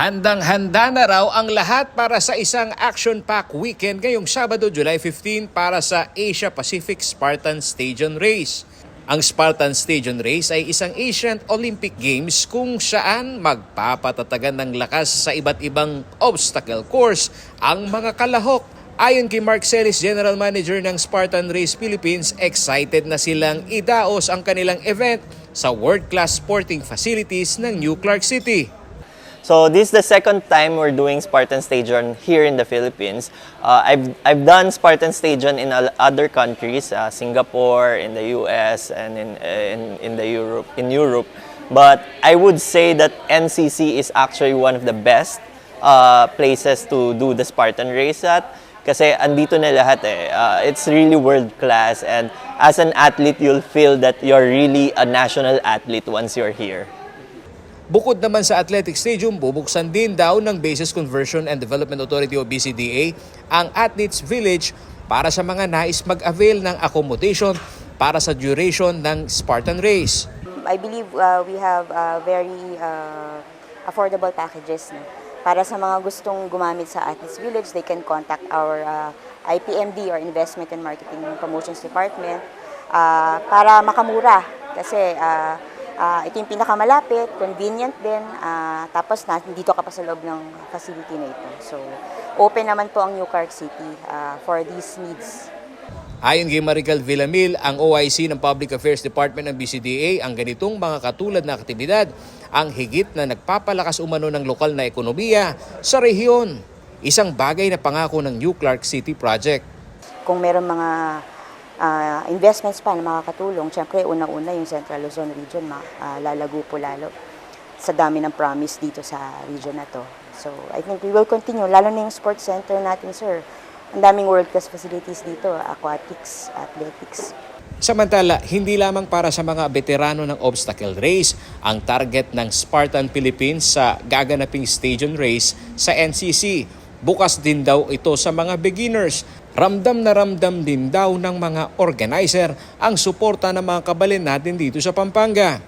Handang-handa na raw ang lahat para sa isang action-packed weekend ngayong Sabado, July 15 para sa Asia Pacific Spartan Stadium Race. Ang Spartan Stadium Race ay isang Asian Olympic Games kung saan magpapatatagan ng lakas sa iba't ibang obstacle course ang mga kalahok. Ayon kay Mark Celis, General Manager ng Spartan Race Philippines, excited na silang idaos ang kanilang event sa world-class sporting facilities ng New Clark City. So this is the second time we're doing Spartan Stadium here in the Philippines. I've done Spartan Stadium in other countries, Singapore, in the US, and in Europe. But I would say that NCC is actually one of the best places to do the Spartan race at. Kasi andito na lahat eh. It's really world class, and as an athlete, you'll feel that you're really a national athlete once you're here. Bukod naman sa Athletic Stadium, bubuksan din daw ng Bases Conversion and Development Authority o BCDA ang Athletes Village para sa mga nais mag-avail ng accommodation para sa duration ng Spartan Race. I believe we have very affordable packages. No? Para sa mga gustong gumamit sa Athletes Village, they can contact our IPMD or Investment and Marketing Promotions Department para makamura. Kasi ito yung pinakamalapit, convenient din, tapos dito ka pa sa loob ng facility na ito. So, open naman po ang New Clark City for these needs. Ayon kay Marical Villamil, ang OIC ng Public Affairs Department ng BCDA, ang ganitong mga katulad na aktibidad ang higit na nagpapalakas umano ng lokal na ekonomiya sa rehiyon. Isang bagay na pangako ng New Clark City Project. Kung meron mga investments pa na makakatulong, syempre una-una yung Central Luzon region, lalago po lalo sa dami ng promise dito sa region na to. So I think we will continue, lalo na yung sports center natin, sir. Ang daming world-class facilities dito, aquatics, athletics. Samantala, hindi lamang para sa mga veterano ng obstacle race ang target ng Spartan Philippines sa gaganaping stadium race sa NCC. Bukas din daw ito sa mga beginners. Ramdam na ramdam din daw ng mga organizer ang suporta ng mga kabalin natin dito sa Pampanga.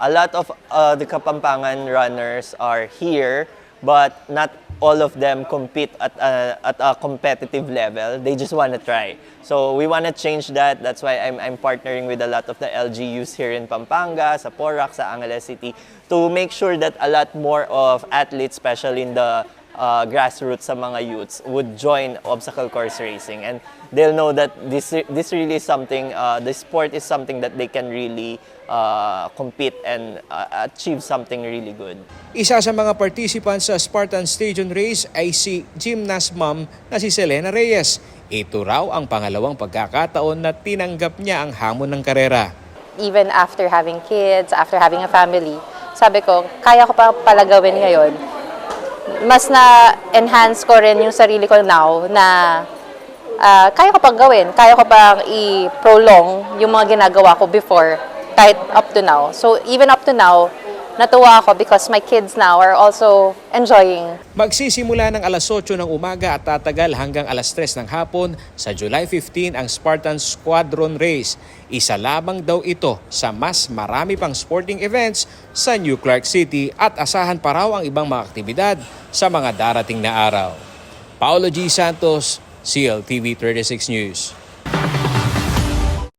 A lot of the Kapampangan runners are here, but not all of them compete at a competitive level. They just want to try. So we want to change that. That's why I'm partnering with a lot of the LGUs here in Pampanga, sa Porac, sa Angeles City, to make sure that a lot more of athletes, especially in the grassroots sa mga youths, would join obstacle course racing, and they'll know that this really is something, the sport is something that they can really compete and achieve something really good. Isa sa mga participants sa Spartan Stadium Race ay si gymnast mom na si Selena Reyes. Ito raw ang pangalawang pagkakataon na tinanggap niya ang hamon ng karera. Even after having kids, after having a family, sabi ko, kaya ko pa pala gawin ngayon. Mas na-enhance ko rin yung sarili ko now na kaya ko pang gawin, kaya ko pang i-prolong yung mga ginagawa ko before, kahit up to now. So even up to now, natuwa ako because my kids now are also enjoying. Magsisimula ng alas 8 ng umaga at tatagal hanggang alas 3 ng hapon sa July 15 ang Spartan Squadron Race. Isa lamang daw ito sa mas marami pang sporting events sa New Clark City at asahan pa raw ang ibang mga aktibidad sa mga darating na araw. Paolo G. Santos, CLTV 36 News.